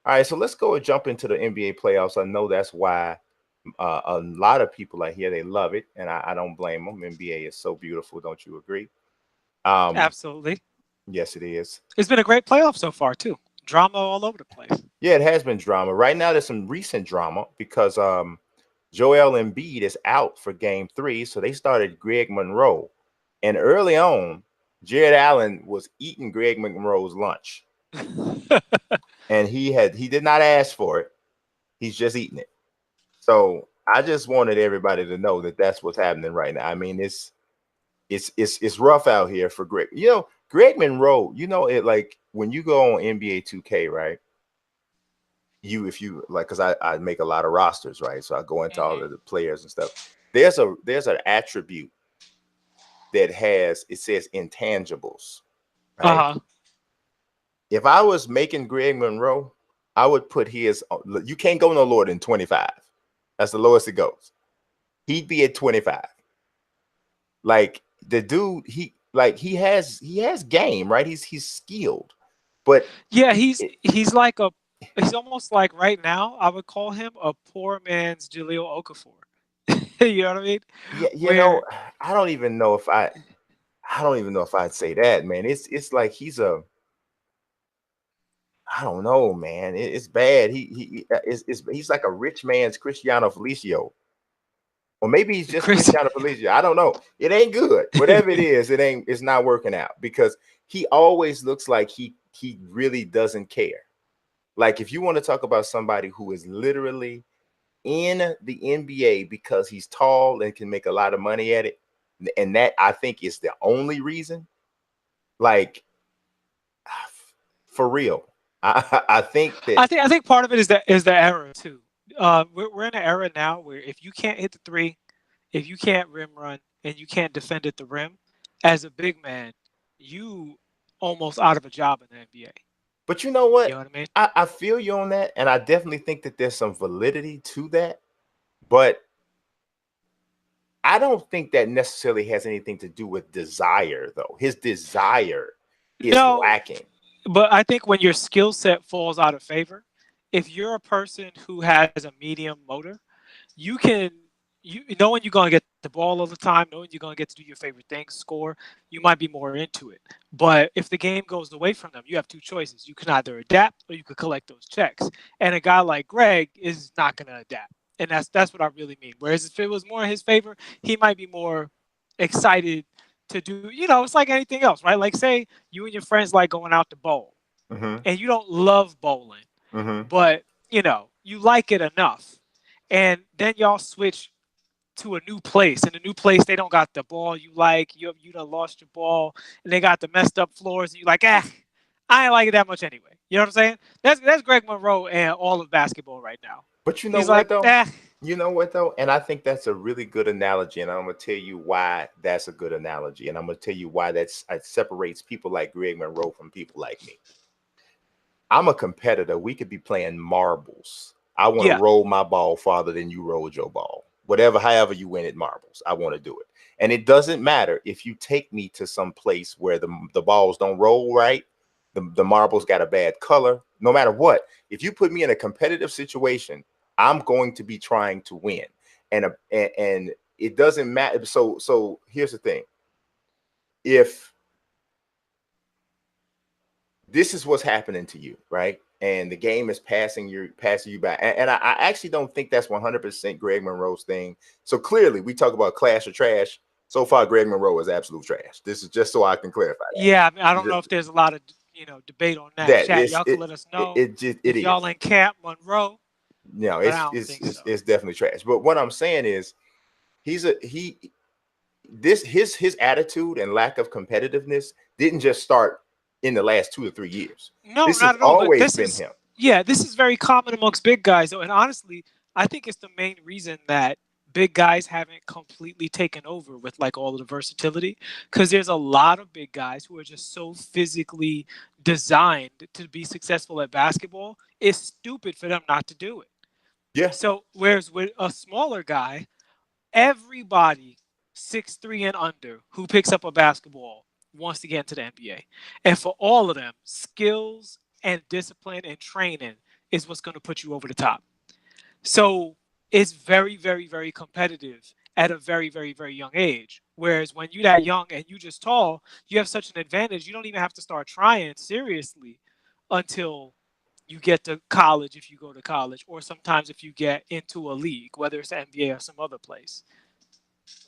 All right, so let's go and jump into the NBA playoffs. I know that's why a lot of people are here. They love it, and I don't blame them. NBA is so beautiful. Don't you agree? Um, Absolutely. yes, it is. It's been a great playoff so far too. Drama all over the place. Yeah, it has been drama. Right now, there's some recent drama because Joel Embiid is out for Game 3, so they started Greg Monroe, and early on, Jared Allen was eating Greg Monroe's lunch, and he did not ask for it. He's just eating it. So I just wanted everybody to know that that's what's happening right now. I mean, it's rough out here for Greg. Greg Monroe. It like when you go on NBA 2K, right? If you like, because I make a lot of rosters, right? So I go into all of Hmm. the players and stuff. There's an attribute that it says intangibles, right? Uh-huh. If I was making Greg Monroe, I would put his. You can't go no lower than 25. That's the lowest it goes. He'd be at 25. Like the dude, he has game, right? He's skilled, but Yeah, he's it, he's like a he's almost like right now I would call him a poor man's Jaleel Okafor. You know what I mean? yeah, Where I don't even know if I don't even know if I'd say that, man. It's like I don't know, man. It's bad. He's like a rich man's Cristiano Felicio. Or maybe he's just Chris Cristiano Felicio. I don't know. It ain't good. Whatever it is, it's not working out because he always looks like he really doesn't care. Like if you want to talk about somebody who is literally in the NBA because he's tall and can make a lot of money at it, and that I think is the only reason. Like for real, I think that. I think part of it is the era too. We're in an era now where if you can't hit the three, if you can't rim run, and you can't defend at the rim, as a big man, you almost out of a job in the NBA. But you know You what? know what I mean? I feel you on that, and I definitely think that there's some validity to that. But I don't think that necessarily has anything to do with desire, though. His desire is No, lacking. but I think when your skill set falls out of favor, if you're a person who has a medium motor, you can knowing you're gonna get the ball all the time, knowing you're gonna get to do your favorite thing, score, you might be more into it. But if the game goes away from them, you have two choices. You can either adapt or you could collect those checks. And a guy like Greg is not gonna adapt. And that's what I really mean. Whereas if it was more in his favor, he might be more excited to do, it's like anything else, right? Like say you and your friends like going out to bowl Mm-hmm. and you don't love bowling, Mm-hmm. but you like it enough. And then y'all switch to a new place. In a new place, they don't got the ball you like. You done lost your ball, and they got the messed up floors. And you like, I ain't like it that much anyway. You know what I'm saying? That's Greg Monroe and all of basketball right now. But you know He's what like, though? You know what though? And I think that's a really good analogy, and I'm gonna tell you why that's a good analogy, and I'm gonna tell you why it separates people like Greg Monroe from people like me. I'm a competitor. We could be playing marbles. I want to yeah, roll my ball farther than you rolled your ball. However you win at marbles, I want to do it. And it doesn't matter if you take me to some place where the balls don't roll right, the marbles got a bad color. No matter what, if you put me in a competitive situation, I'm going to be trying to win. And it doesn't matter. So here's the thing. If this is what's happening to you, right? And the game is passing you by. And I actually don't think that's 100% Greg Monroe's thing. So clearly, we talk about clash or trash. So far, Greg Monroe is absolute trash. This is just so I can clarify yeah. I mean, I don't that. know if there's a lot of debate on that. That Chat, it's y'all could let us know it if y'all is. in Camp Monroe, No, but I don't think so. it's definitely trash. But what I'm saying is, he this his attitude and lack of competitiveness didn't just start in the last 2 or 3 years. No, This has not at all. But always this been is, him. yeah, this is very common amongst big guys, though. And honestly, I think it's the main reason that big guys haven't completely taken over with like all of the versatility, because there's a lot of big guys who are just so physically designed to be successful at basketball. It's stupid for them not to do it. Yeah. So, whereas with a smaller guy, everybody 6'3" and under who picks up a basketball wants to get into the NBA. And for all of them, skills and discipline and training is what's going to put you over the top. So it's very, very, very competitive at a very, very, very young age. Whereas when you're that young and you just tall, you have such an advantage. You don't even have to start trying seriously until you get to college, if you go to college, or sometimes if you get into a league, whether it's the NBA or some other place.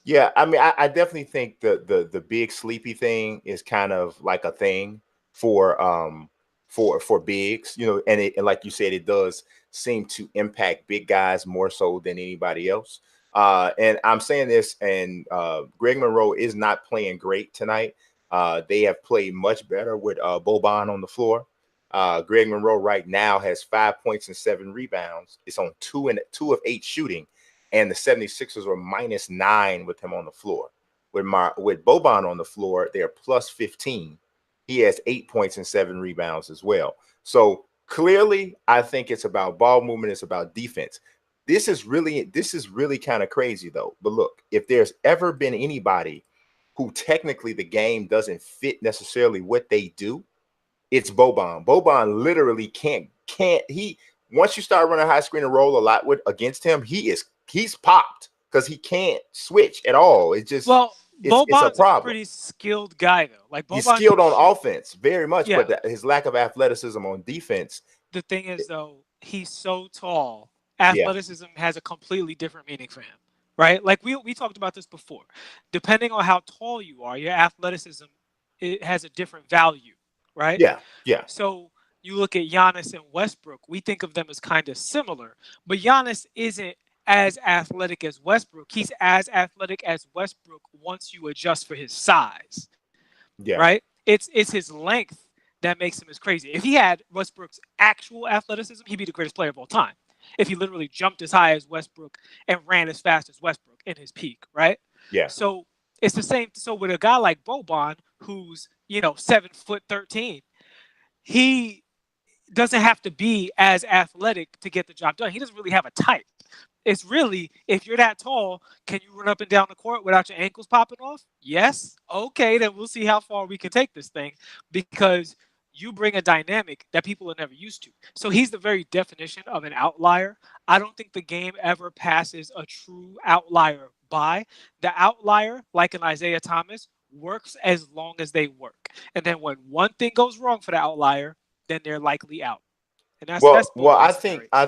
Yeah, I mean, I definitely think the big sleepy thing is kind of like a thing for for bigs, you know, and like you said, it does seem to impact big guys more so than anybody else. And I'm saying this, and Greg Monroe is not playing great tonight. They have played much better with Boban on the floor. Greg Monroe right now has 5 points and 7 rebounds. It's on 2 of 8 shooting, and the 76ers were -9 with him on the floor. With Boban on the floor, they're +15. He has 8 points and 7 rebounds as well. So clearly, I think it's about ball movement. It's about defense. This is really kind of crazy though. But look, if there's ever been anybody who technically the game doesn't fit necessarily what they do, it's Boban. Boban literally can't he once you start running high screen and roll a lot with against him, he's popped because he can't switch at all. It's just Well, it's a Boban's a problem. pretty skilled guy, though. Like He's Boban skilled can on shoot. offense very much, Yeah. but his lack of athleticism on defense. The thing is, though, he's so tall. Yeah, Athleticism has a completely different meaning for him, right? Like we talked about this before. Depending on how tall you are, your athleticism, it has a different value, right? yeah, yeah, So you look at Giannis and Westbrook, we think of them as kind of similar, but Giannis isn't as athletic as Westbrook. He's as athletic as Westbrook once you adjust for his size, yeah. right? It's his length that makes him as crazy. If he had Westbrook's actual athleticism, he'd be the greatest player of all time. If he literally jumped as high as Westbrook and ran as fast as Westbrook in his peak, right? Yeah. So it's the same. So with a guy like Boban, who's 7'13", he doesn't have to be as athletic to get the job done. He doesn't really have a type. It's really, if you're that tall, can you run up and down the court without your ankles popping off? Yes. Okay, then we'll see how far we can take this thing, because you bring a dynamic that people are never used to. So he's the very definition of an outlier. I don't think the game ever passes a true outlier by. The outlier, like an Isaiah Thomas, works as long as they work. And then when one thing goes wrong for the outlier, then they're likely out. And that's Well, Boban's scenario. I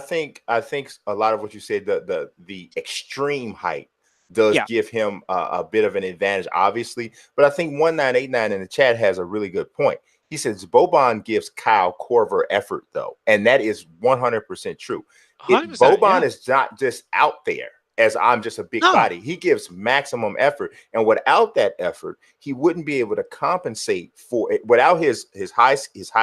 think a lot of what you said, the extreme height does Yeah. give him a bit of an advantage, obviously. But I think 1989 in the chat has a really good point. He says Boban gives Kyle Korver effort, though, and that is 100% true. 100%, Boban yeah. is not just out there as I'm just a big No. body. He gives maximum effort, and without that effort, he wouldn't be able to compensate for it. Without his high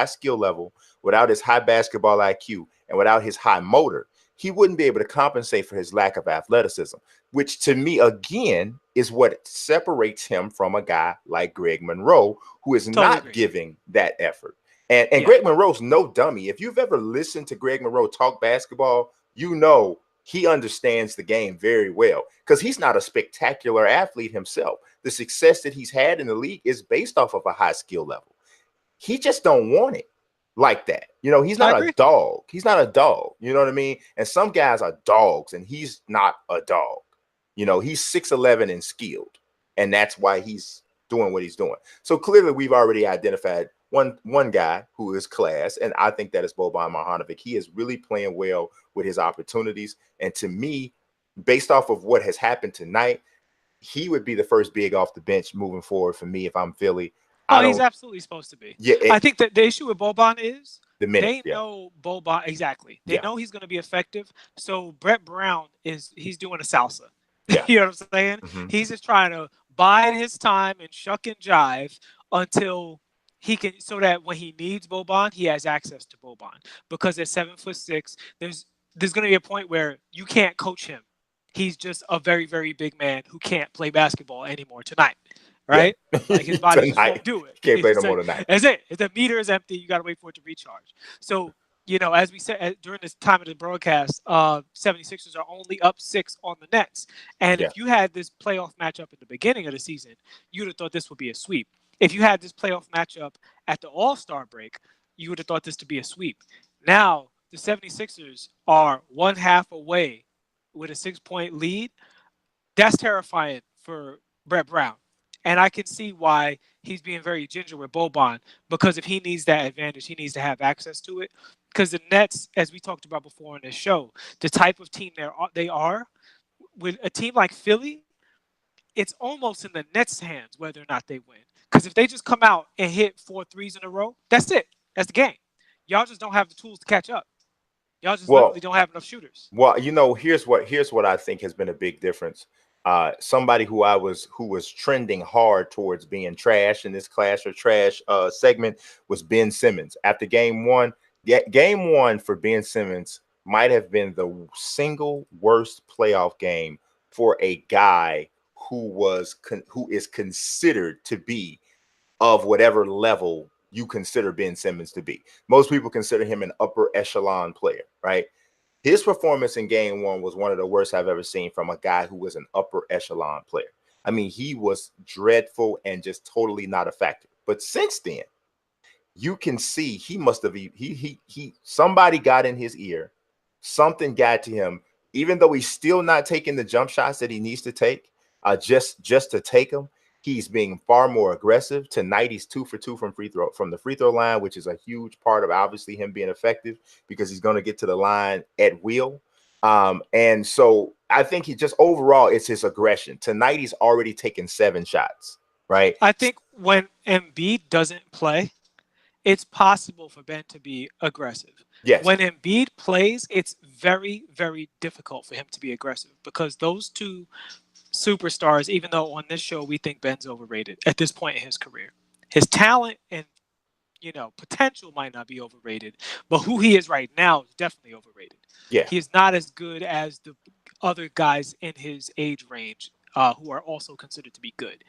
skill level, without his high basketball IQ, and without his high motor, he wouldn't be able to compensate for his lack of athleticism, which to me, again, is what separates him from a guy like Greg Monroe, who is Totally not agree. giving that effort. And Yeah. Greg Monroe's no dummy. If you've ever listened to Greg Monroe talk basketball, you know he understands the game very well, because he's not a spectacular athlete himself. The success that he's had in the league is based off of a high skill level. He just don't want it like that. You know, he's I not a agree. dog. He's not a dog. You know what I mean? And some guys are dogs, and he's not a dog. You know, he's 6'11" and skilled, and that's why he's doing what he's doing. So clearly, we've already identified one guy who is class, and I think that is Boban Marjanovic. He is really playing well with his opportunities, and to me, based off of what has happened tonight, he would be the first big off the bench moving forward for me if I'm Philly. I Oh, he's don't. absolutely supposed to be. Yeah, I think that the issue with Boban is the minutes. they Yeah, know Boban exactly. They yeah, know he's going to be effective. So Brett Brown he's doing a salsa. yeah. You know what I'm saying? Mm-hmm. He's just trying to bide his time and shuck and jive until he can, so that when he needs Boban, he has access to Boban. Because at 7'6", there's going to be a point where you can't coach him. He's just a very, very big man who can't play basketball anymore tonight. Right? Yeah. Like his body just won't do it. Can't play no more tonight. That's it. If the meter is empty, you got to wait for it to recharge. So, as we said during this time of the broadcast, 76ers are only up 6 on the Nets. And if you had this playoff matchup at the beginning of the season, you'd have thought this would be a sweep. If you had this playoff matchup at the All-Star break, you would have thought this to be a sweep. Now, the 76ers are 1/2 away with a 6-point lead. That's terrifying for Brett Brown. And I can see why he's being very ginger with Boban, because if he needs that advantage, he needs to have access to it. Because the Nets, as we talked about before on this show, the type of team they are, with a team like Philly, it's almost in the Nets' hands whether or not they win. Because if they just come out and hit 4 threes in a row, that's it. That's the game. Y'all just don't have the tools to catch up. Y'all just literally Well, don't have enough shooters. well, here's what I think has been a big difference. Somebody who was trending hard towards being trash in this clash or trash segment was Ben Simmons. After game one, game one for Ben Simmons might have been the single worst playoff game for a guy who is considered to be of whatever level you consider Ben Simmons to be. Most people consider him an upper echelon player, right? His performance in game one was one of the worst I've ever seen from a guy who was an upper echelon player. I mean, he was dreadful and just totally not a factor. But since then, you can see he must have somebody got in his ear, something got to him, even though he's still not taking the jump shots that he needs to take, just to take them. He's being far more aggressive. Tonight, he's 2 for 2 from the free throw line, which is a huge part of obviously him being effective because he's going to get to the line at will. And so I think he just overall it's his aggression. Tonight, he's already taken 7 shots, right? I think when Embiid doesn't play, it's possible for Ben to be aggressive. Yes. When Embiid plays, it's very, very difficult for him to be aggressive because those two superstars, even though on this show we think Ben's overrated at this point in his career, his talent and potential might not be overrated, but who he is right now is definitely overrated. Yeah. He is not as good as the other guys in his age range who are also considered to be good,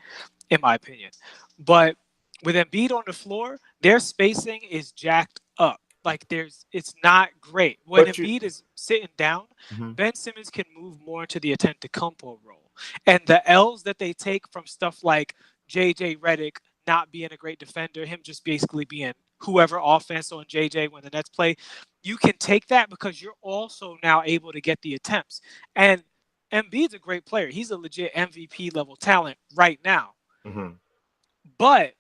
in my opinion. But with Embiid on the floor, their spacing is jacked up. Like it's not great. When Embiid is sitting down, Ben Simmons can move more into the Antetokounmpo role. And the L's that they take from stuff like JJ Redick not being a great defender, him just basically being whoever offense on JJ when the Nets play, you can take that because you're also now able to get the attempts. And Embiid's a great player. He's a legit MVP level talent right now. Mm-hmm. But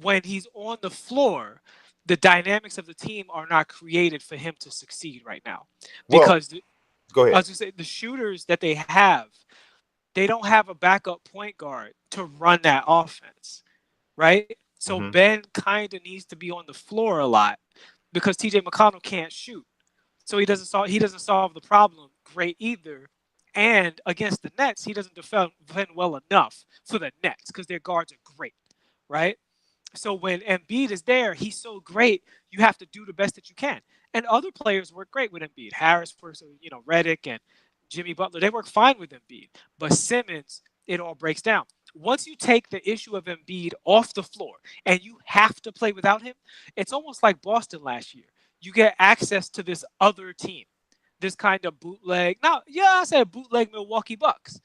when he's on the floor, the dynamics of the team are not created for him to succeed right now. Because go ahead. I was going to say, the shooters that they have, they don't have a backup point guard to run that offense, right? So Ben kind of needs to be on the floor a lot because TJ McConnell can't shoot. So he doesn't solve the problem great either. And against the Nets, he doesn't defend well enough for the Nets because their guards are great, right? So when Embiid is there, he's so great, you have to do the best that you can. And other players work great with Embiid. Harris, Redick and Jimmy Butler, they work fine with Embiid. But Simmons, it all breaks down. Once you take the issue of Embiid off the floor and you have to play without him, it's almost like Boston last year. You get access to this other team, this kind of bootleg. Now, I said bootleg Milwaukee Bucks.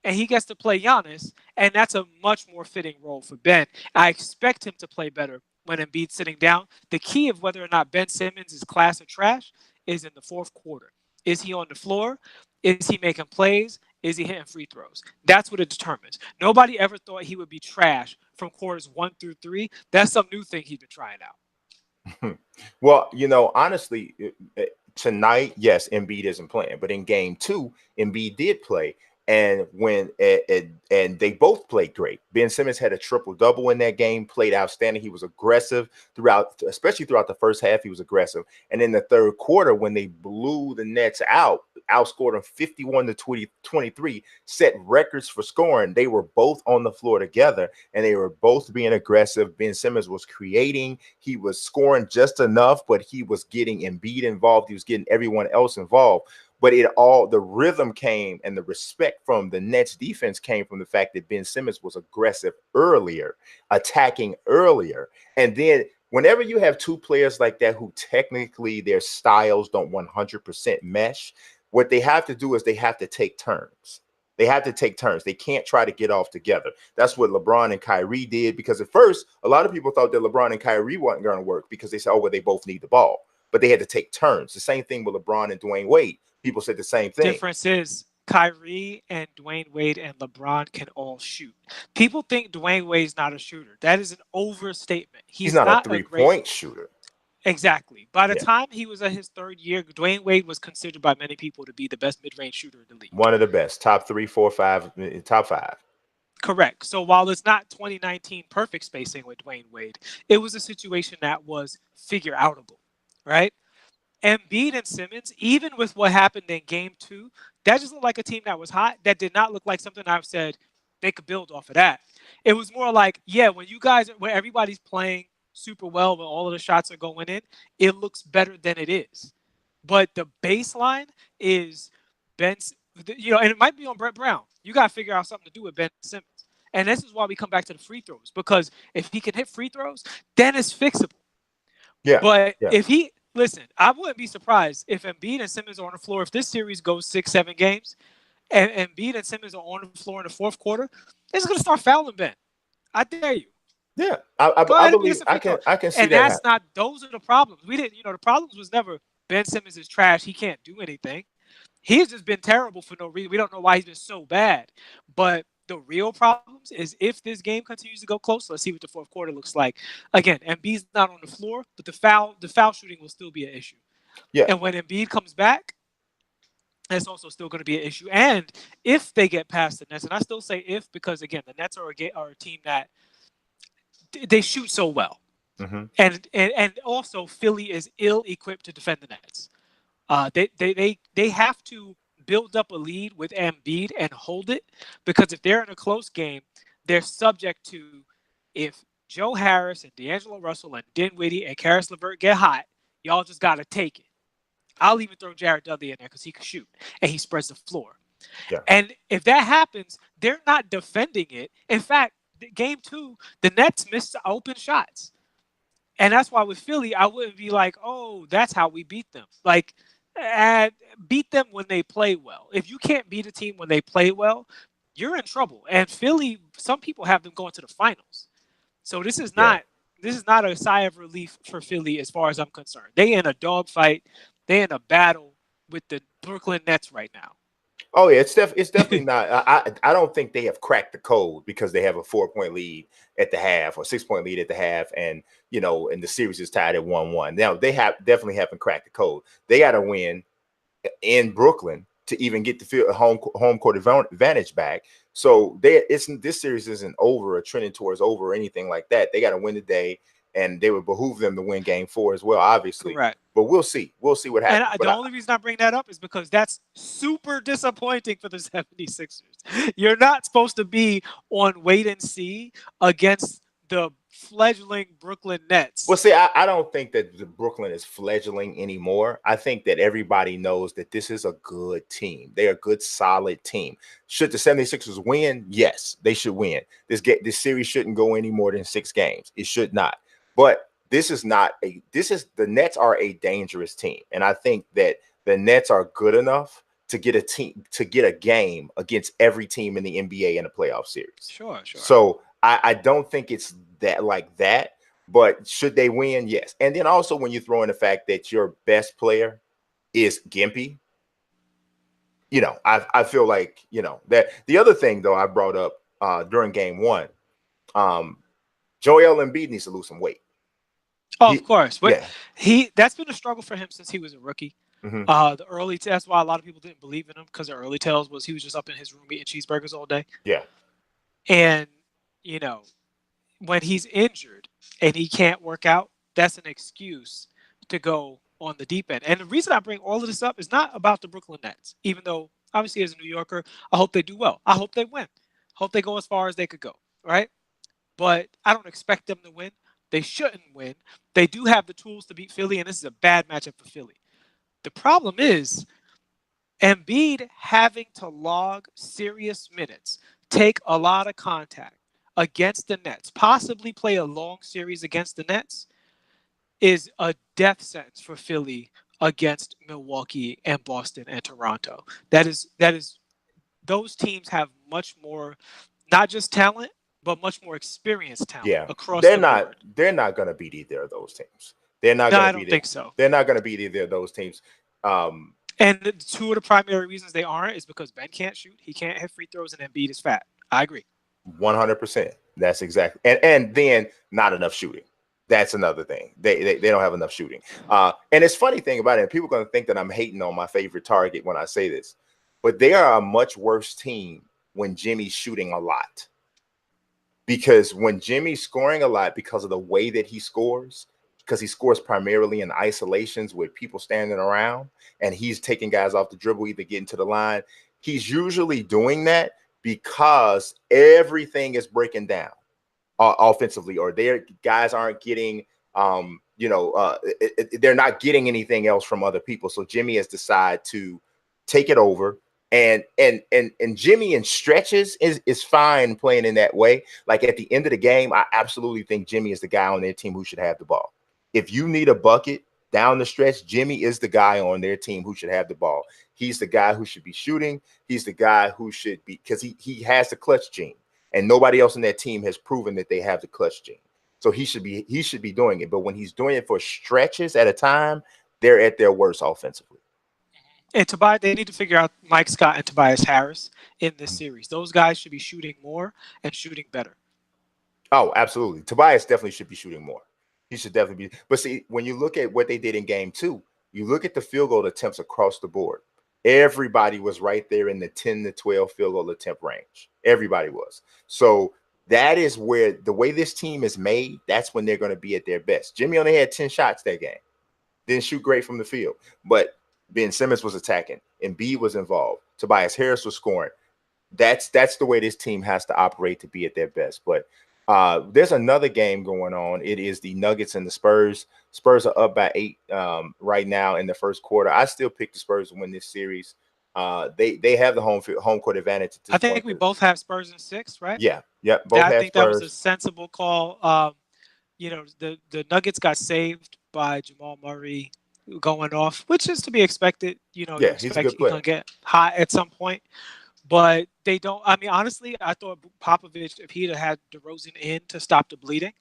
And he gets to play Giannis, and that's a much more fitting role for Ben. I expect him to play better when Embiid's sitting down. The key of whether or not Ben Simmons is class or trash is in the fourth quarter. Is he on the floor? Is he making plays? Is he hitting free throws? That's what it determines. Nobody ever thought he would be trash from quarters 1 through 3. That's some new thing he's been trying out. Well, honestly, tonight, yes, Embiid isn't playing, but in game 2, Embiid did play. And and they both played great. Ben Simmons had a triple-double in that game, played outstanding. He was aggressive especially throughout the first half. He was aggressive. And in the third quarter, when they blew the Nets out, outscored them 51-23, set records for scoring. They were both on the floor together, and they were both being aggressive. Ben Simmons was creating. He was scoring just enough, but he was getting Embiid involved. He was getting everyone else involved. But the rhythm came and the respect from the Nets defense came from the fact that Ben Simmons was aggressive earlier, attacking earlier. And then whenever you have two players like that who technically their styles don't 100% mesh, what they have to do is they have to take turns. They have to take turns. They can't try to get off together. That's what LeBron and Kyrie did, because at first, a lot of people thought that LeBron and Kyrie weren't going to work because they said, oh, well, they both need the ball. But they had to take turns. The same thing with LeBron and Dwayne Wade. People said the same thing. Difference is Kyrie and Dwayne Wade and LeBron can all shoot. People think Dwayne Wade's not a shooter. That is an overstatement. He's not a three-point shooter. Exactly. By the time he was at his third year, Dwayne Wade was considered by many people to be the best mid-range shooter in the league. One of the best. Top 3, 4, 5, top 5. Correct. So while it's not 2019 perfect spacing with Dwayne Wade, it was a situation that was figure-outable, right? Embiid and Simmons, even with what happened in Game 2, that just looked like a team that was hot. That did not look like something I've said they could build off of that. It was more like, yeah, when everybody's playing super well, when all of the shots are going in, it looks better than it is. But the baseline is Ben, and it might be on Brett Brown. You got to figure out something to do with Ben Simmons. And this is why we come back to the free throws, because if he can hit free throws, then it's fixable. Yeah. But if he, listen, I wouldn't be surprised if Embiid and Simmons are on the floor. If this series goes 6-7 games, and Embiid and Simmons are on the floor in the fourth quarter, they're just going to start fouling Ben. I dare you. Yeah, I believe I can see and that. And that's not; those are the problems. We didn't, the problems was never Ben Simmons is trash. He can't do anything. He's just been terrible for no reason. We don't know why he's been so bad. But the real problems is if this game continues to go close. Let's see what the fourth quarter looks like. Again, Embiid's not on the floor, but the foul shooting will still be an issue. Yeah. And when Embiid comes back, that's also still going to be an issue. And if they get past the Nets, and I still say if, because again, the Nets are a team that they shoot so well. Mm-hmm. And also Philly is ill-equipped to defend the Nets. They have to build up a lead with Embiid and hold it, because if they're in a close game, they're subject to, if Joe Harris and D'Angelo Russell and Dinwiddie and Karis LeVert get hot, y'all just got to take it. I'll even throw Jared Dudley in there because he can shoot and he spreads the floor. Yeah. And if that happens, they're not defending it. In fact, Game 2, the Nets missed open shots. And that's why with Philly, I wouldn't be like, oh, that's how we beat them. Like, beat them when they play well. If you can't beat a team when they play well, you're in trouble. And Philly, some people have them going to the finals. So this is not a sigh of relief for Philly as far as I'm concerned. They in a dogfight. They in a battle with the Brooklyn Nets right now. Oh yeah, it's definitely not. I don't think they have cracked the code because they have a 4-point lead at the half or 6-point lead at the half, and and the series is tied at 1-1. Now they definitely haven't cracked the code. They got to win in Brooklyn to even get the home court advantage back. So this series isn't over or trending towards over or anything like that. They got to win today, and they would behoove them to win Game 4 as well, obviously. Correct. But we'll see. We'll see what happens. And the only reason I bring that up is because that's super disappointing for the 76ers. You're not supposed to be on wait and see against the fledgling Brooklyn Nets. Well, see, I don't think that the Brooklyn is fledgling anymore. I think that everybody knows that this is a good team. They're a good, solid team. Should the 76ers win? Yes, they should win. This series shouldn't go any more than 6 games. It should not. But the Nets are a dangerous team. And I think that the Nets are good enough to get a game against every team in the NBA in a playoff series. Sure. So I don't think it's that, but should they win? Yes. And then also when you throw in the fact that your best player is Gimpy, I feel like, that the other thing though I brought up during Game 1, Joel Embiid needs to lose some weight. Oh, of course. But that's been a struggle for him since he was a rookie. Mm-hmm. That's why a lot of people didn't believe in him, because the early tells was he was just up in his room eating cheeseburgers all day. Yeah. And, when he's injured and he can't work out, that's an excuse to go on the deep end. And the reason I bring all of this up is not about the Brooklyn Nets, even though obviously as a New Yorker, I hope they do well. I hope they win. Hope they go as far as they could go, right? But I don't expect them to win. They shouldn't win. They do have the tools to beat Philly, and this is a bad matchup for Philly. The problem is Embiid having to log serious minutes, take a lot of contact against the Nets, possibly play a long series against the Nets, is a death sentence for Philly against Milwaukee and Boston and Toronto. That is those teams have much more, not just talent, but much more experienced talent Yeah, across the board. they're not going to beat either of those teams. They're not No, going I to don't beat it. think so. They're not going to beat either of those teams. Um, And two of the primary reasons they aren't is because Ben can't shoot, he can't hit free throws, and Embiid is fat. I agree. 100%. That's exactly. And then not enough shooting. That's another thing. They don't have enough shooting. And it's funny thing about it, and people are going to think that I'm hating on my favorite target when I say this, but they are a much worse team when Jimmy's shooting a lot. Because when Jimmy's scoring a lot because of the way that he scores, because he scores primarily in isolations with people standing around and he's taking guys off the dribble, either getting to the line, he's usually doing that because everything is breaking down offensively, or their guys aren't getting, they're not getting anything else from other people. So Jimmy has decided to take it over. And Jimmy in stretches is fine playing in that way. Like at the end of the game, I absolutely think Jimmy is the guy on their team who should have the ball. If you need a bucket down the stretch, Jimmy is the guy on their team who should have the ball. He's the guy who should be shooting. He's the guy who should be, because he has the clutch gene, and nobody else on that team has proven that they have the clutch gene. So he should be doing it. But when he's doing it for stretches at a time, they're at their worst offensively. And Tobias, they need to figure out Mike Scott and Tobias Harris in this series. Those guys should be shooting more and shooting better. Oh, absolutely. Tobias definitely should be shooting more. He should definitely be. But see, when you look at what they did in game 2, you look at the field goal attempts across the board. Everybody was right there in the 10 to 12 field goal attempt range. Everybody was. So that is where the way this team is made, that's when they're going to be at their best. Jimmy only had 10 shots that game. Didn't shoot great from the field. But Ben Simmons was attacking. Embiid was involved. Tobias Harris was scoring. That's the way this team has to operate to be at their best. But there's another game going on. It is the Nuggets and the Spurs. Spurs are up by 8 right now in the first quarter. I still pick the Spurs to win this series. They have the home court advantage at this I think point. we both have Spurs in 6, right? Yeah, yep. Both I have think that was a Spurs. sensible call. The Nuggets got saved by Jamal Murray going off, which is to be expected. You Yeah, he's a good expect you're player. gonna get hot at some point. But they don't. I mean, honestly, I thought Popovich, if he'd have had DeRozan in to stop the bleeding,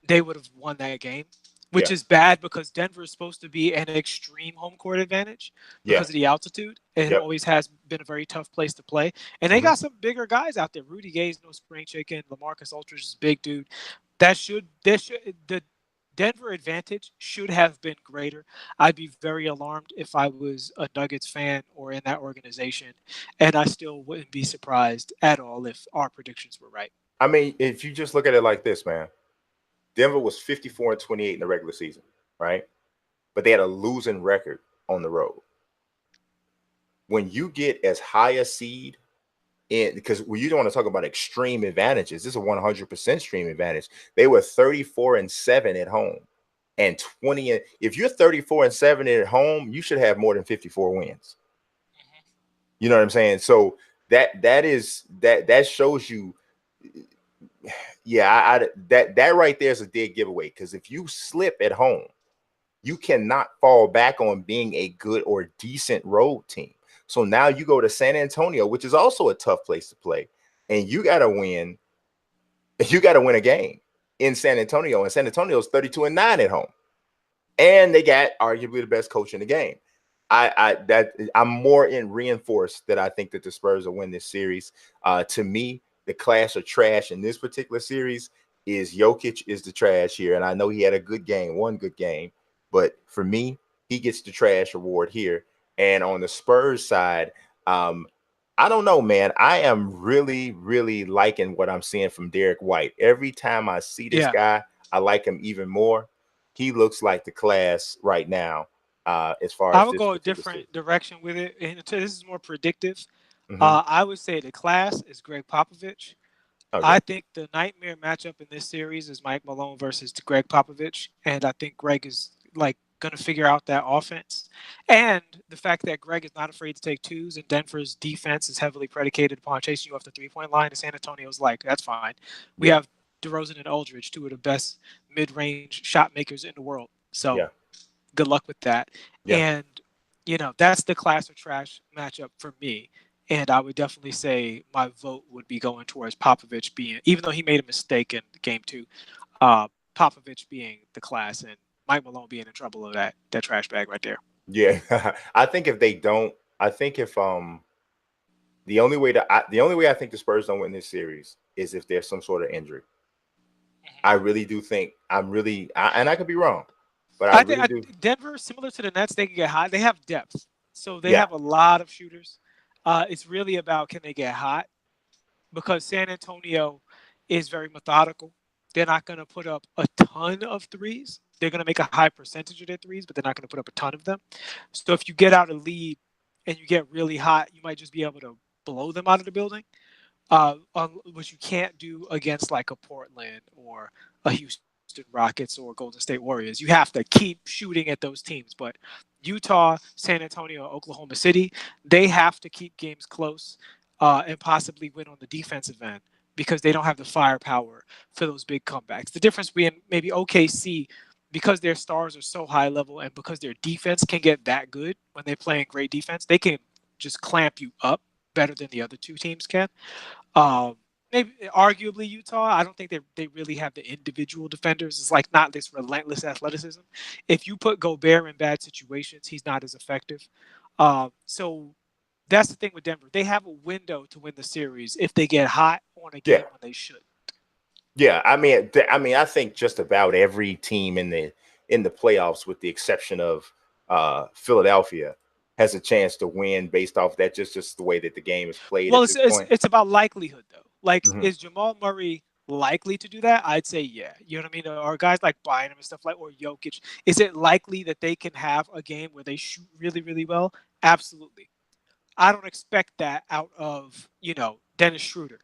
they would have won that game. Which is bad because Denver is supposed to be an extreme home court advantage because of the altitude. And it always has been a very tough place to play. And they got some bigger guys out there. Rudy Gay's no spring chicken. LaMarcus Aldridge is a big dude. The Denver advantage should have been greater. I'd be very alarmed if I was a Nuggets fan or in that organization, and I still wouldn't be surprised at all if our predictions were right. I mean, if you just look at it like this, man, Denver was 54-28 in the regular season, right? But they had a losing record on the road. When you get as high a seed in, because you don't want to talk about extreme advantages. This is a 100% extreme advantage. They were 34-7 at home, and 20. If you're 34-7 at home, you should have more than 54 wins. You know what I'm saying? So that shows you. Yeah, that right there is a dead giveaway, because if you slip at home, you cannot fall back on being a good or decent road team. So now you go to San Antonio, which is also a tough place to play, and you got to win. You got to win a game in San Antonio, and San Antonio is 32-9 at home, and they got arguably the best coach in the game. I'm more in reinforced that I think that the Spurs will win this series. To me, the clash of trash in this particular series is Jokic is the trash here, and I know he had a good game, one good game, but for me, he gets the trash award here. And on the Spurs side, I don't know, man. I am really, really liking what I'm seeing from Derek White. Every time I see this guy, I like him even more. He looks like the class right now. As far as I would go a different direction with it, and this is more predictive. I would say the class is Greg Popovich. Okay. I think the nightmare matchup in this series is Mike Malone versus Greg Popovich, and I think Greg is like going to figure out that offense. And the fact that Greg is not afraid to take twos, and Denver's defense is heavily predicated upon chasing you off the three-point line, and San Antonio's like, that's fine. We have DeRozan and Aldridge, two of the best mid-range shot makers in the world. So good luck with that. And, that's the class or trash matchup for me. And I would definitely say my vote would be going towards Popovich being, even though he made a mistake in game 2, Popovich being the class and Mike Malone being in trouble of that trash bag right there. Yeah, I think if they don't, I think if the only way I think the Spurs don't win this series is if there's some sort of injury. I really do think and I could be wrong, but I really do. Denver, similar to the Nets, they can get hot. They have depth, so they Yeah, have a lot of shooters. It's really about can they get hot, because San Antonio is very methodical. They're not going to put up a ton of threes. They're going to make a high percentage of their threes, but they're not going to put up a ton of them. So if you get out a lead and you get really hot, you might just be able to blow them out of the building, which you can't do against like a Portland or a Houston Rockets or Golden State Warriors. You have to keep shooting at those teams. But Utah, San Antonio, Oklahoma City, they have to keep games close and possibly win on the defensive end because they don't have the firepower for those big comebacks. The difference being maybe OKC, because their stars are so high level and because their defense can get that good when they're playing great defense, they can just clamp you up better than the other two teams can. Maybe arguably Utah, I don't think they really have the individual defenders. It's like not this relentless athleticism. If you put Gobert in bad situations, he's not as effective. So that's the thing with Denver. They have a window to win the series if they get hot on a game when they should. Yeah, I mean, I think just about every team in the playoffs, with the exception of Philadelphia, has a chance to win based off that. Just the way that the game is played at this point. It's about likelihood though. Like, is Jamal Murray likely to do that? I'd say yeah. You know what I mean? Or guys like Bynum and stuff like, or Jokic. Is it likely that they can have a game where they shoot really, really well? Absolutely. I don't expect that out of, Dennis Schroeder.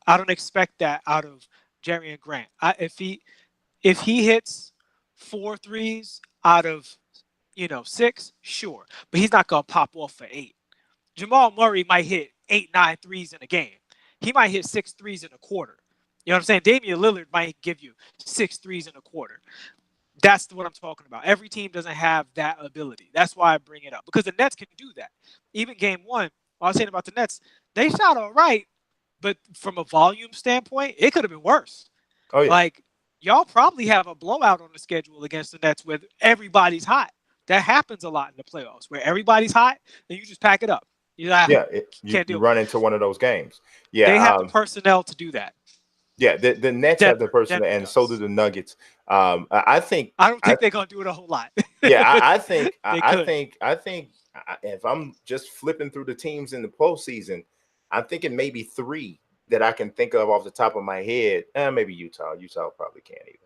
I don't expect that out of Jerry Grant. If he hits 4 threes out of 6, sure, but he's not gonna pop off for 8. Jamal Murray might hit 8, 9 threes in a game. He might hit 6 threes in a quarter. You know what I'm saying? Damian Lillard might give you 6 threes in a quarter. That's what I'm talking about. Every team doesn't have that ability. That's why I bring it up, because the Nets can do that. Even game 1, I was saying about the Nets, they shot all right, but from a volume standpoint, it could have been worse. Oh yeah. Like, y'all probably have a blowout on the schedule against the Nets where everybody's hot. That happens a lot in the playoffs, where everybody's hot and you just pack it up. You run into one of those games. Yeah, they have the personnel to do that. Yeah, the Nets have the personnel, and so do the Nuggets. I don't think they're gonna do it a whole lot. Yeah, I think if I'm just flipping through the teams in the postseason, I'm thinking maybe 3 that I can think of off the top of my head. Maybe Utah. Utah probably can't either.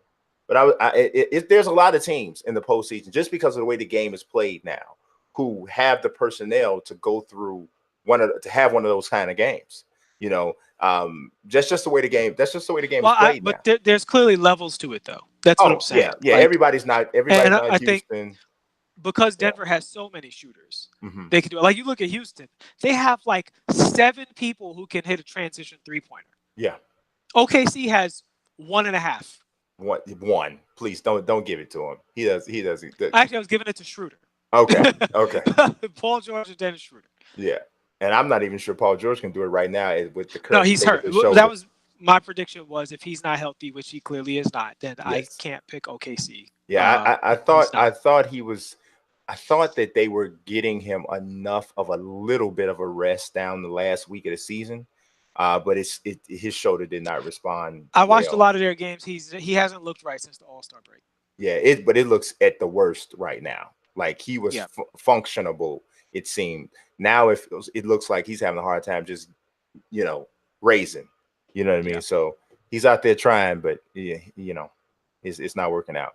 But there's a lot of teams in the postseason, just because of the way the game is played now, who have the personnel to go through to have one of those kind of games. Just the way the game. That's just the way the game is played. But there's clearly levels to it, though. That's what I'm saying. Yeah. Like, everybody's not Houston. I think because Denver has so many shooters, they can do it. Like, you look at Houston, they have like 7 people who can hit a transition 3-pointer. Yeah. OKC has 1.5. One. Please don't give it to him. He does. Actually, I was giving it to Schroeder. Okay. Paul George and Dennis Schroeder. Yeah. And I'm not even sure Paul George can do it right now with the current. No, he's hurt. That was my prediction. Was if he's not healthy, which he clearly is not, then I can't pick OKC. Yeah, I thought he was. I thought that they were getting him enough of a little bit of a rest down the last week of the season, but his shoulder did not respond. I watched a lot of their games. He hasn't looked right since the All-Star break. Yeah, but it looks at the worst right now. Like, he was functionable. It seemed. Now it looks like he's having a hard time just, raising. You know what I mean? So he's out there trying, but it's not working out.